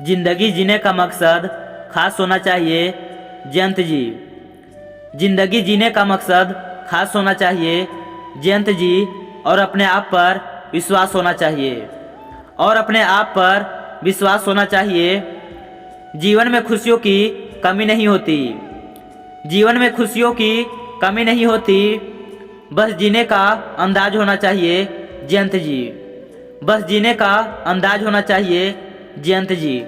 जिंदगी जीने का मकसद खास होना चाहिए जयंत जी। जिंदगी जीने का मकसद खास होना चाहिए जयंत जी। और अपने आप पर विश्वास होना चाहिए। और अपने आप पर विश्वास होना चाहिए। जीवन में खुशियों की कमी नहीं होती। जीवन में खुशियों की कमी नहीं होती। बस जीने का अंदाज होना चाहिए जयंत जी। बस जीने का अंदाज होना चाहिए जयंत जी।